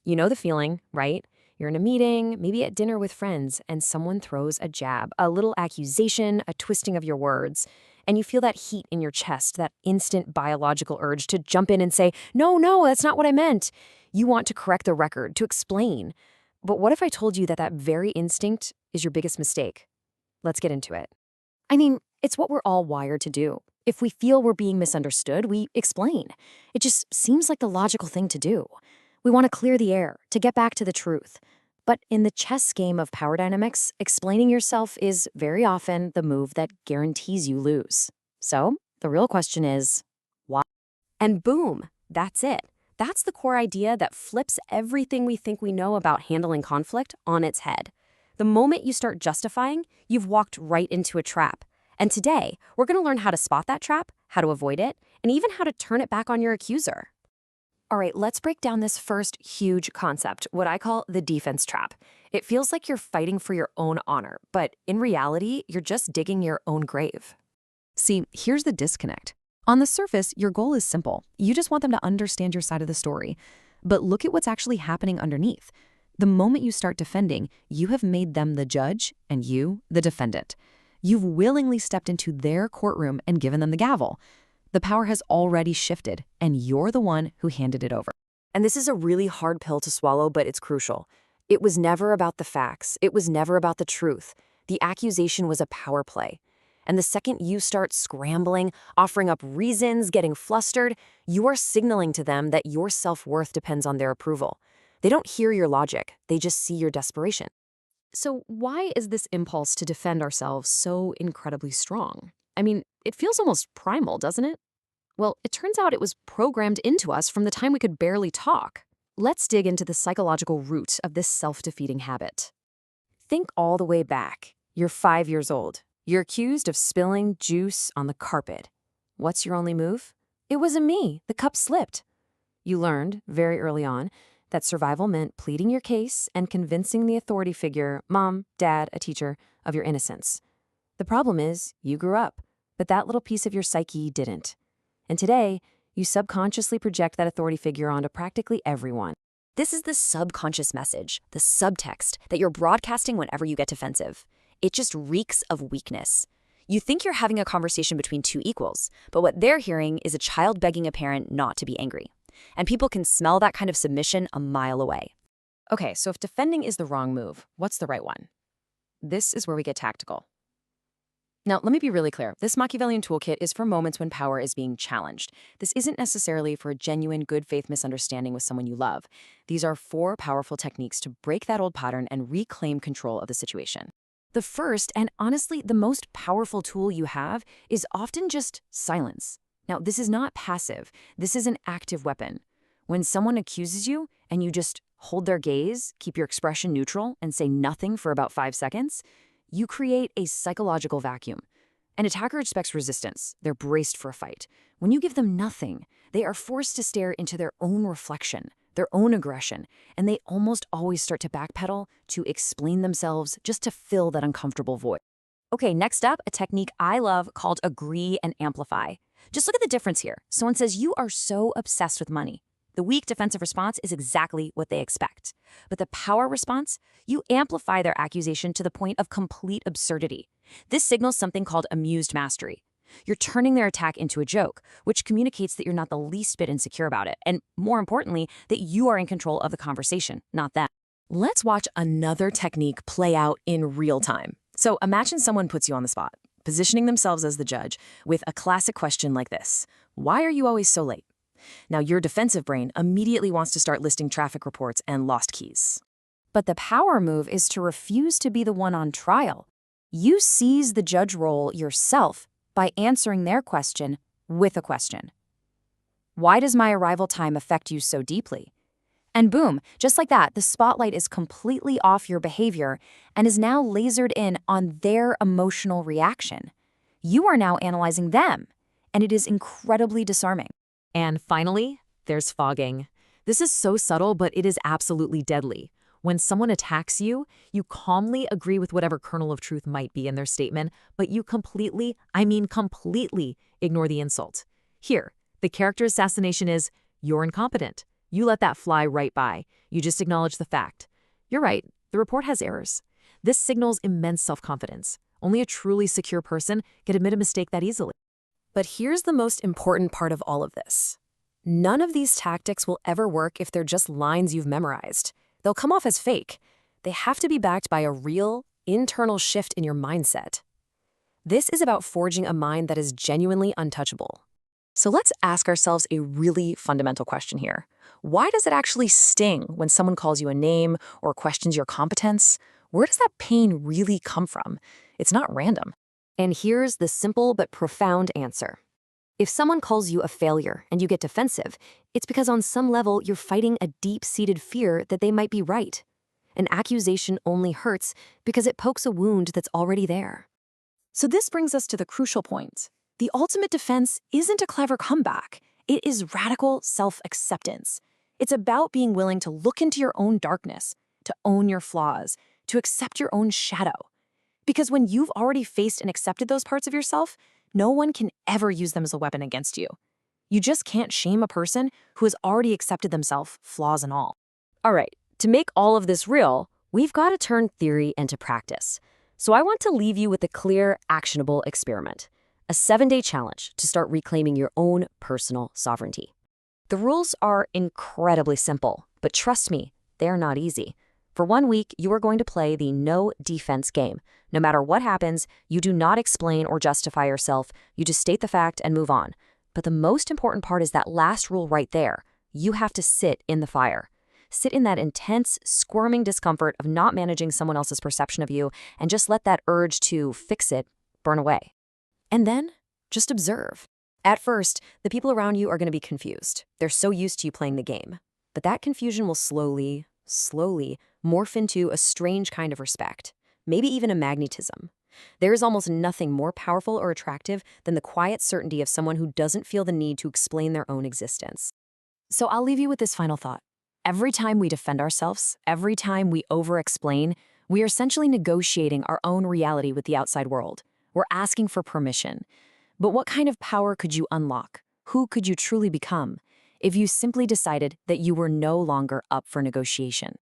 You know the feeling, right? You're in a meeting, maybe at dinner with friends, and someone throws a jab, a little accusation, a twisting of your words. And you feel that heat in your chest, that instant biological urge to jump in and say, no, no, that's not what I meant. You want to correct the record, to explain. But what if I told you that that very instinct is your biggest mistake? Let's get into it. I mean, it's what we're all wired to do. If we feel we're being misunderstood, we explain. It just seems like the logical thing to do. We want to clear the air, to get back to the truth. But in the chess game of power dynamics, explaining yourself is very often the move that guarantees you lose. So, the real question is, why? And boom, that's it. That's the core idea that flips everything we think we know about handling conflict on its head. The moment you start justifying, you've walked right into a trap. And today, we're going to learn how to spot that trap, how to avoid it, and even how to turn it back on your accuser. All right, let's break down this first huge concept, what I call the defense trap. It feels like you're fighting for your own honor, but in reality, you're just digging your own grave. See, here's the disconnect. On the surface, your goal is simple. You just want them to understand your side of the story. But look at what's actually happening underneath. The moment you start defending, you have made them the judge and you the defendant. You've willingly stepped into their courtroom and given them the gavel. The power has already shifted, and you're the one who handed it over. And this is a really hard pill to swallow, but it's crucial. It was never about the facts. It was never about the truth. The accusation was a power play. And the second you start scrambling, offering up reasons, getting flustered, you are signaling to them that your self-worth depends on their approval. They don't hear your logic. They just see your desperation. So why is this impulse to defend ourselves so incredibly strong? I mean, it feels almost primal, doesn't it? Well, it turns out it was programmed into us from the time we could barely talk. Let's dig into the psychological root of this self-defeating habit. Think all the way back. You're 5 years old. You're accused of spilling juice on the carpet. What's your only move? It wasn't me. The cup slipped. You learned, very early on, that survival meant pleading your case and convincing the authority figure, mom, dad, a teacher, of your innocence. The problem is, you grew up, but that little piece of your psyche didn't. And today, you subconsciously project that authority figure onto practically everyone. This is the subconscious message, the subtext, that you're broadcasting whenever you get defensive. It just reeks of weakness. You think you're having a conversation between two equals, but what they're hearing is a child begging a parent not to be angry. And people can smell that kind of submission a mile away. Okay, so if defending is the wrong move, what's the right one? This is where we get tactical. Now, let me be really clear. This Machiavellian toolkit is for moments when power is being challenged. This isn't necessarily for a genuine good faith misunderstanding with someone you love. These are 4 powerful techniques to break that old pattern and reclaim control of the situation. The first, and honestly the most powerful tool you have, is often just silence. Now, this is not passive. This is an active weapon. When someone accuses you and you just hold their gaze, keep your expression neutral, and say nothing for about 5 seconds, you create a psychological vacuum. An attacker expects resistance. They're braced for a fight. When you give them nothing, they are forced to stare into their own reflection, their own aggression, and they almost always start to backpedal, to explain themselves, just to fill that uncomfortable void. Okay, next up, a technique I love called agree and amplify. Just look at the difference here. Someone says, you are so obsessed with money. The weak defensive response is exactly what they expect. But the power response, you amplify their accusation to the point of complete absurdity. This signals something called amused mastery. You're turning their attack into a joke, which communicates that you're not the least bit insecure about it, and more importantly, that you are in control of the conversation, not them. Let's watch another technique play out in real time. So imagine someone puts you on the spot, positioning themselves as the judge with a classic question like this: why are you always so late? Now, your defensive brain immediately wants to start listing traffic reports and lost keys. But the power move is to refuse to be the one on trial. You seize the judge role yourself by answering their question with a question. Why does my arrival time affect you so deeply? And boom, just like that, the spotlight is completely off your behavior and is now lasered in on their emotional reaction. You are now analyzing them, and it is incredibly disarming. And finally, there's fogging. This is so subtle, but it is absolutely deadly. When someone attacks you, you calmly agree with whatever kernel of truth might be in their statement, but you completely, I mean completely, ignore the insult. Here, the character assassination is, you're incompetent. You let that fly right by. You just acknowledge the fact. You're right, the report has errors. This signals immense self-confidence. Only a truly secure person can admit a mistake that easily. But here's the most important part of all of this. None of these tactics will ever work if they're just lines you've memorized. They'll come off as fake. They have to be backed by a real, internal shift in your mindset. This is about forging a mind that is genuinely untouchable. So let's ask ourselves a really fundamental question here. Why does it actually sting when someone calls you a name or questions your competence? Where does that pain really come from? It's not random. And here's the simple but profound answer. If someone calls you a failure and you get defensive, it's because on some level you're fighting a deep-seated fear that they might be right. An accusation only hurts because it pokes a wound that's already there. So this brings us to the crucial point. The ultimate defense isn't a clever comeback. It is radical self-acceptance. It's about being willing to look into your own darkness, to own your flaws, to accept your own shadow. Because when you've already faced and accepted those parts of yourself, no one can ever use them as a weapon against you. You just can't shame a person who has already accepted themselves, flaws and all. All right, to make all of this real, we've got to turn theory into practice. So I want to leave you with a clear, actionable experiment. A 7-day challenge to start reclaiming your own personal sovereignty. The rules are incredibly simple, but trust me, they're not easy. For 1 week, you are going to play the no defense game. No matter what happens, you do not explain or justify yourself. You just state the fact and move on. But the most important part is that last rule right there. You have to sit in the fire. Sit in that intense, squirming discomfort of not managing someone else's perception of you and just let that urge to fix it burn away. And then, just observe. At first, the people around you are going to be confused. They're so used to you playing the game. But that confusion will slowly morph into a strange kind of respect, maybe even a magnetism. There is almost nothing more powerful or attractive than the quiet certainty of someone who doesn't feel the need to explain their own existence. So I'll leave you with this final thought. Every time we defend ourselves, every time we over-explain, we are essentially negotiating our own reality with the outside world. We're asking for permission. But what kind of power could you unlock? Who could you truly become if you simply decided that you were no longer up for negotiation?